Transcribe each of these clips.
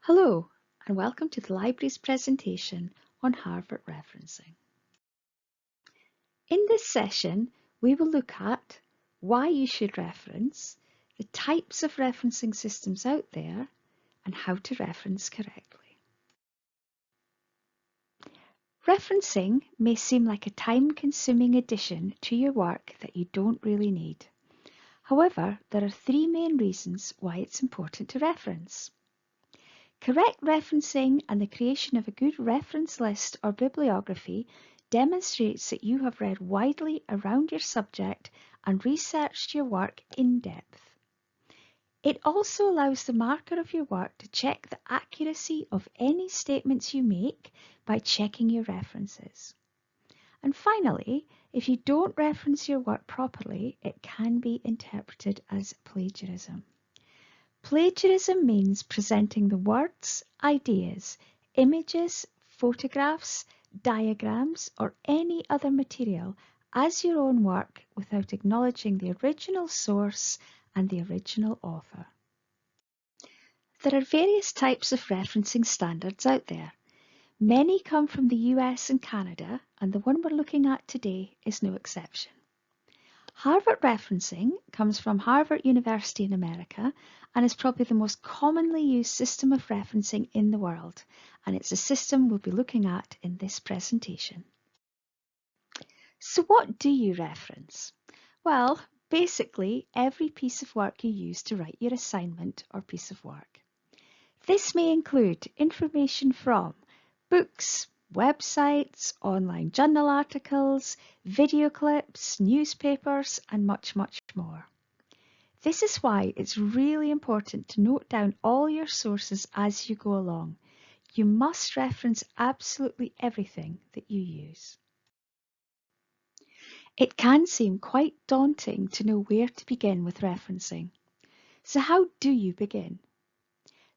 Hello, and welcome to the library's presentation on Harvard referencing. In this session, we will look at why you should reference, the types of referencing systems out there, and how to reference correctly. Referencing may seem like a time-consuming addition to your work that you don't really need. However, there are three main reasons why it's important to reference. Correct referencing and the creation of a good reference list or bibliography demonstrates that you have read widely around your subject and researched your work in depth. It also allows the marker of your work to check the accuracy of any statements you make by checking your references. And finally, if you don't reference your work properly, it can be interpreted as plagiarism. Plagiarism means presenting the words, ideas, images, photographs, diagrams, or any other material as your own work without acknowledging the original source and the original author. There are various types of referencing standards out there. Many come from the US and Canada, and the one we're looking at today is no exception. Harvard referencing comes from Harvard University in America and is probably the most commonly used system of referencing in the world, and it's a system we'll be looking at in this presentation. So what do you reference? Well, basically every piece of work you use to write your assignment or piece of work. This may include information from books, websites, online journal articles, video clips, newspapers, and much more. This is why it's really important to note down all your sources as you go along. You must reference absolutely everything that you use. It can seem quite daunting to know where to begin with referencing. So how do you begin?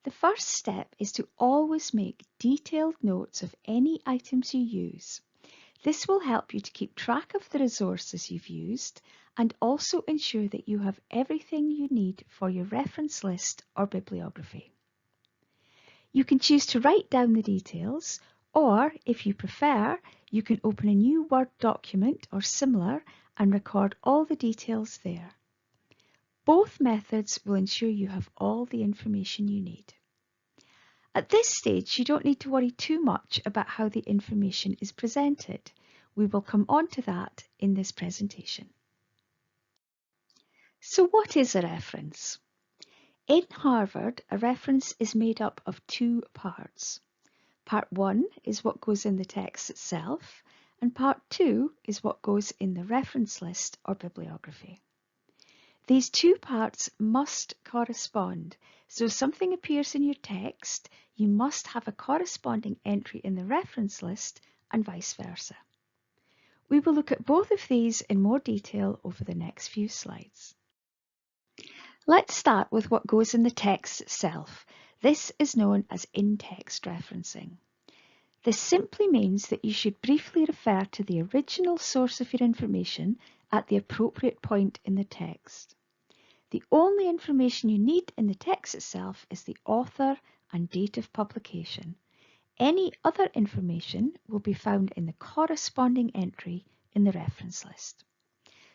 The first step is to always make detailed notes of any items you use. This will help you to keep track of the resources you've used and also ensure that you have everything you need for your reference list or bibliography. You can choose to write down the details, or if you prefer, you can open a new Word document or similar and record all the details there. Both methods will ensure you have all the information you need. At this stage, you don't need to worry too much about how the information is presented. We will come on to that in this presentation. So what is a reference? In Harvard, a reference is made up of two parts. Part 1 is what goes in the text itself, and Part 2 is what goes in the reference list or bibliography. These two parts must correspond, so if something appears in your text, you must have a corresponding entry in the reference list and vice versa. We will look at both of these in more detail over the next few slides. Let's start with what goes in the text itself. This is known as in-text referencing. This simply means that you should briefly refer to the original source of your information at the appropriate point in the text. The only information you need in the text itself is the author and date of publication. Any other information will be found in the corresponding entry in the reference list.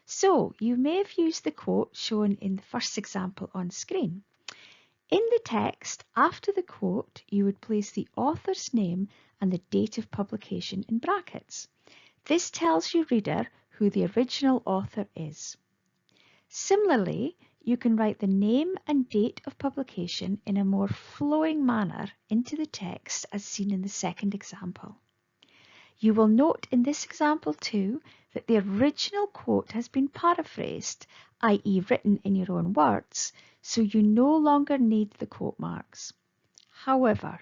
So you may have used the quote shown in the first example on screen. In the text, after the quote, you would place the author's name and the date of publication in brackets. This tells your reader who the original author is. Similarly, you can write the name and date of publication in a more flowing manner into the text as seen in the second example. You will note in this example too that the original quote has been paraphrased, i.e. written in your own words, so you no longer need the quote marks. However,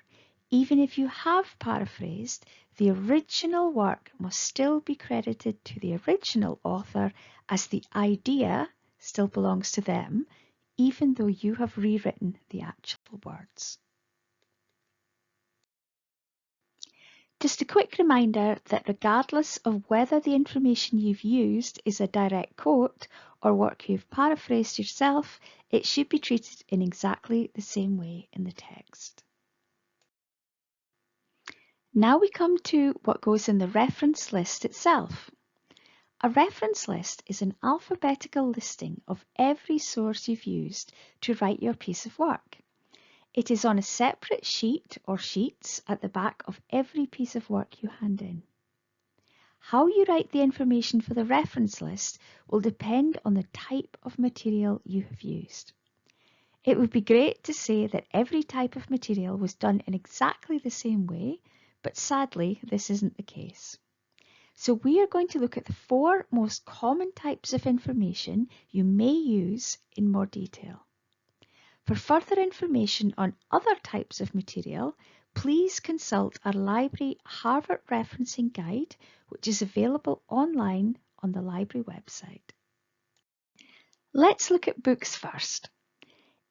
even if you have paraphrased, the original work must still be credited to the original author as the idea still belongs to them, even though you have rewritten the actual words. Just a quick reminder that regardless of whether the information you've used is a direct quote or work you've paraphrased yourself, it should be treated in exactly the same way in the text. Now we come to what goes in the reference list itself. A reference list is an alphabetical listing of every source you've used to write your piece of work. It is on a separate sheet or sheets at the back of every piece of work you hand in. How you write the information for the reference list will depend on the type of material you have used. It would be great to say that every type of material was done in exactly the same way, but sadly this isn't the case. So we are going to look at the 4 most common types of information you may use in more detail. For further information on other types of material, please consult our library Harvard Referencing Guide, which is available online on the library website. Let's look at books first.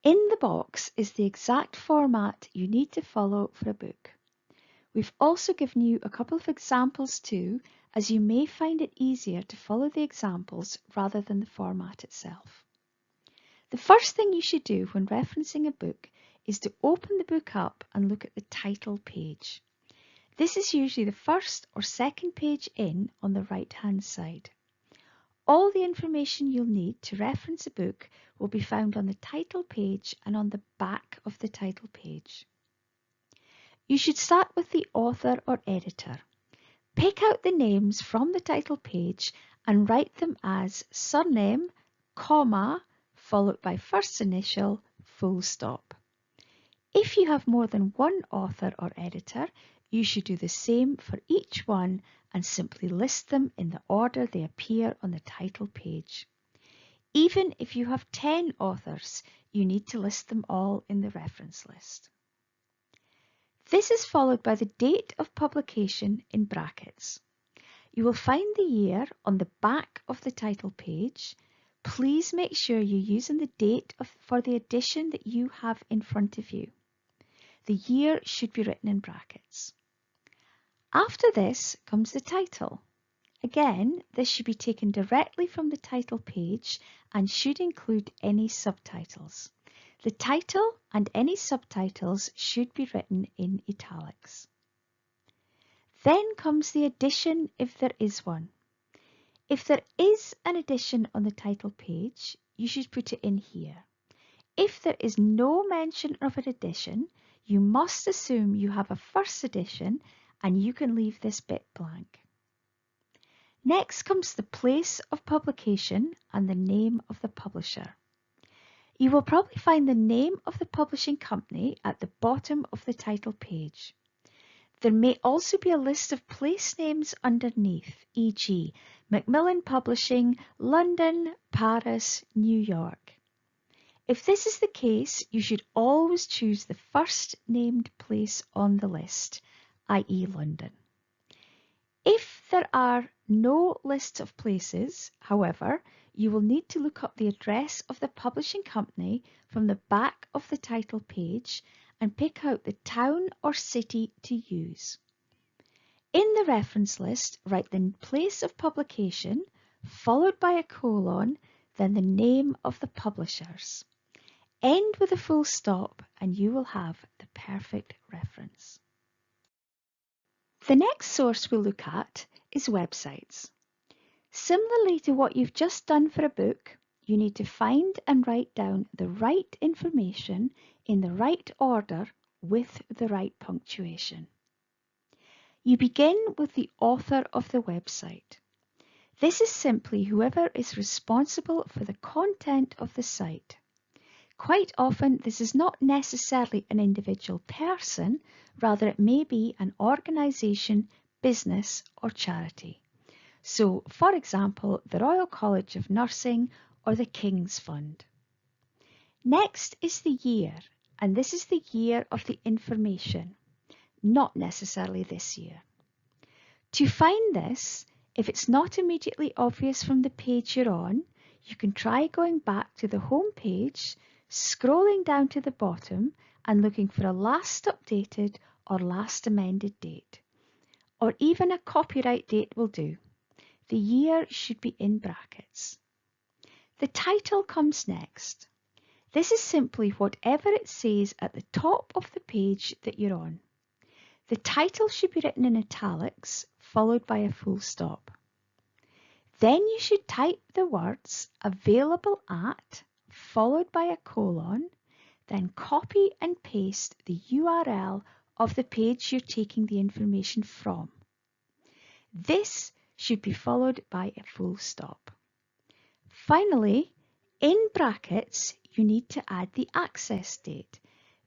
In the box is the exact format you need to follow for a book. We've also given you a couple of examples too, as you may find it easier to follow the examples rather than the format itself. The first thing you should do when referencing a book is to open the book up and look at the title page. This is usually the first or second page in on the right-hand side. All the information you'll need to reference a book will be found on the title page and on the back of the title page. You should start with the author or editor. Pick out the names from the title page and write them as surname, comma, followed by first initial, full stop. If you have more than one author or editor, you should do the same for each one and simply list them in the order they appear on the title page. Even if you have 10 authors, you need to list them all in the reference list. This is followed by the date of publication in brackets. You will find the year on the back of the title page. Please make sure you're using the date for the edition that you have in front of you. The year should be written in brackets. After this comes the title. Again, this should be taken directly from the title page and should include any subtitles. The title and any subtitles should be written in italics. Then comes the edition if there is one. If there is an edition on the title page, you should put it in here. If there is no mention of an edition, you must assume you have a first edition and you can leave this bit blank. Next comes the place of publication and the name of the publisher. You will probably find the name of the publishing company at the bottom of the title page. There may also be a list of place names underneath, e.g. Macmillan Publishing, London, Paris, New York. If this is the case, you should always choose the first named place on the list, i.e. London. If there are no lists of places, however, you will need to look up the address of the publishing company from the back of the title page and pick out the town or city to use. In the reference list, write the place of publication, followed by a colon, then the name of the publishers. End with a full stop and you will have the perfect reference. The next source we'll look at is websites. Similarly to what you've just done for a book, you need to find and write down the right information in the right order with the right punctuation. You begin with the author of the website. This is simply whoever is responsible for the content of the site. Quite often, this is not necessarily an individual person, rather it may be an organisation, business or charity. So, for example, the Royal College of Nursing or the King's Fund. Next is the year, and this is the year of the information, not necessarily this year. To find this, if it's not immediately obvious from the page you're on, you can try going back to the home page, scrolling down to the bottom and looking for a last updated or last amended date. Or even a copyright date will do. The year should be in brackets. The title comes next. This is simply whatever it says at the top of the page that you're on. The title should be written in italics, followed by a full stop. Then you should type the words available at, followed by a colon, then copy and paste the URL of the page you're taking the information from. This should be followed by a full stop. Finally, in brackets, you need to add the access date.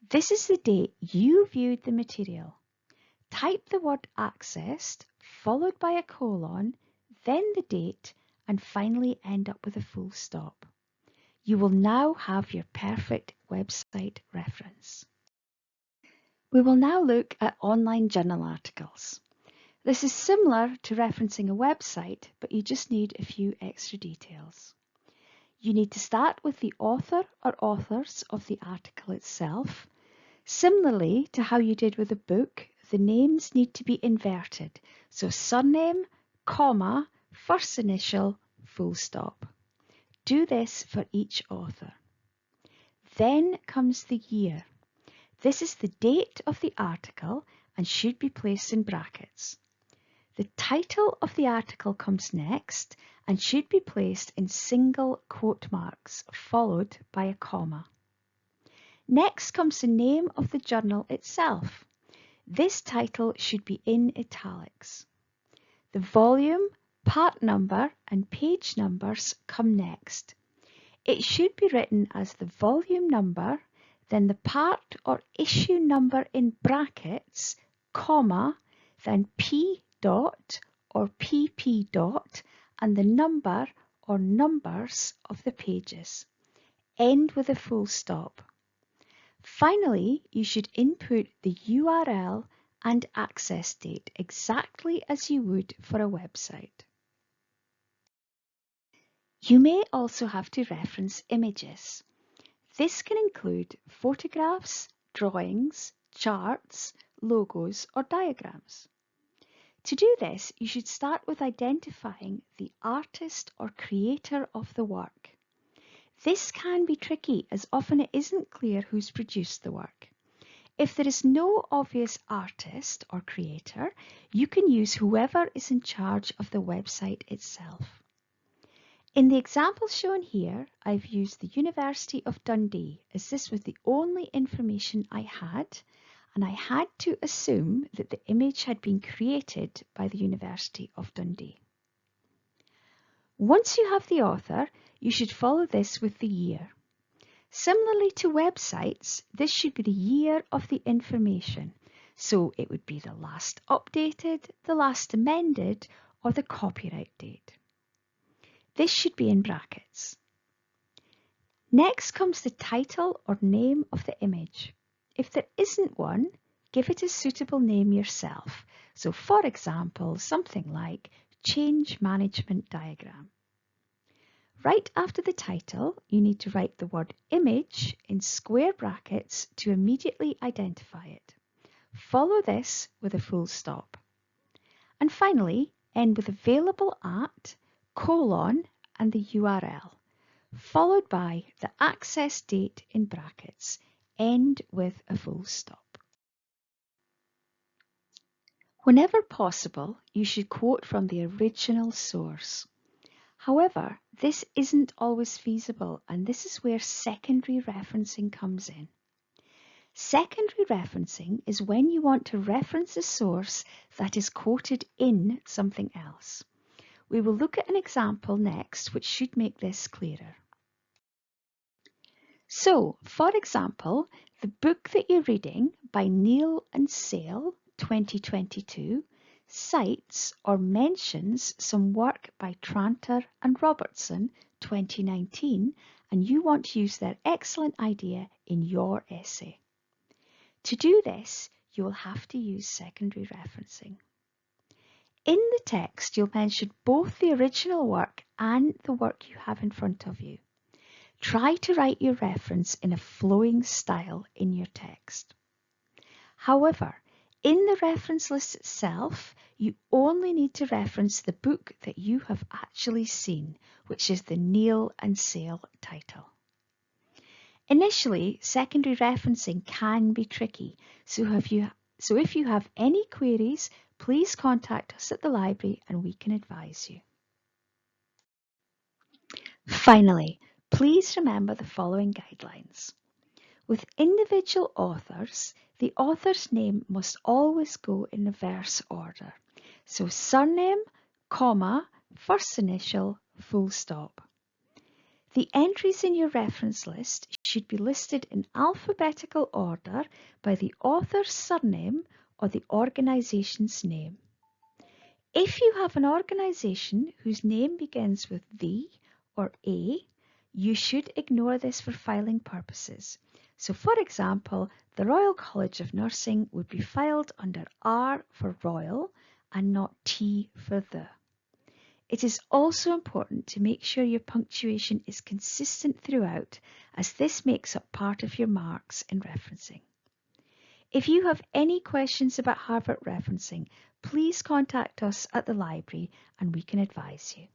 This is the date you viewed the material. Type the word accessed, followed by a colon, then the date, and finally end up with a full stop. You will now have your perfect website reference. We will now look at online journal articles. This is similar to referencing a website, but you just need a few extra details. You need to start with the author or authors of the article itself. Similarly to how you did with a book, the names need to be inverted. So surname, comma, first initial, full stop. Do this for each author. Then comes the year. This is the date of the article and should be placed in brackets. The title of the article comes next and should be placed in single quote marks, followed by a comma. Next comes the name of the journal itself. This title should be in italics. The volume, part number, and page numbers come next. It should be written as the volume number, then the part or issue number in brackets, comma, then P dot or PP dot, and the number or numbers of the pages. End with a full stop. Finally, you should input the URL and access date exactly as you would for a website. You may also have to reference images. This can include photographs, drawings, charts, logos, or diagrams. To do this, you should start with identifying the artist or creator of the work. This can be tricky as often it isn't clear who's produced the work. If there is no obvious artist or creator, you can use whoever is in charge of the website itself. In the example shown here, I've used the University of Dundee as this was the only information I had, and I had to assume that the image had been created by the University of Dundee. Once you have the author, you should follow this with the year. Similarly to websites, this should be the year of the information, so it would be the last updated, the last amended, or the copyright date. This should be in brackets. Next comes the title or name of the image. If there isn't one, give it a suitable name yourself. So for example, something like Change Management Diagram. Right after the title, you need to write the word image in square brackets to immediately identify it. Follow this with a full stop. And finally, end with available at, colon, and the URL, followed by the access date in brackets. End with a full stop. Whenever possible, you should quote from the original source. However, this isn't always feasible, and this is where secondary referencing comes in. Secondary referencing is when you want to reference a source that is quoted in something else. We will look at an example next which should make this clearer. So, for example, the book that you're reading by Neil and Sale, 2022, cites or mentions some work by Tranter and Robertson, 2019, and you want to use their excellent idea in your essay. To do this, you will have to use secondary referencing. In the text, you'll mention both the original work and the work you have in front of you. Try to write your reference in a flowing style in your text. However, in the reference list itself, you only need to reference the book that you have actually seen, which is the Neil and Sale title. Initially, secondary referencing can be tricky, so So if you have any queries, please contact us at the library and we can advise you. Finally, please remember the following guidelines. With individual authors, the author's name must always go in reverse order. So surname, comma, first initial, full stop. The entries in your reference list should be listed in alphabetical order by the author's surname or the organisation's name. If you have an organisation whose name begins with V or A, you should ignore this for filing purposes. So for example, the Royal College of Nursing would be filed under R for Royal and not T for the. It is also important to make sure your punctuation is consistent throughout, as this makes up part of your marks in referencing. If you have any questions about Harvard referencing, please contact us at the library and we can advise you.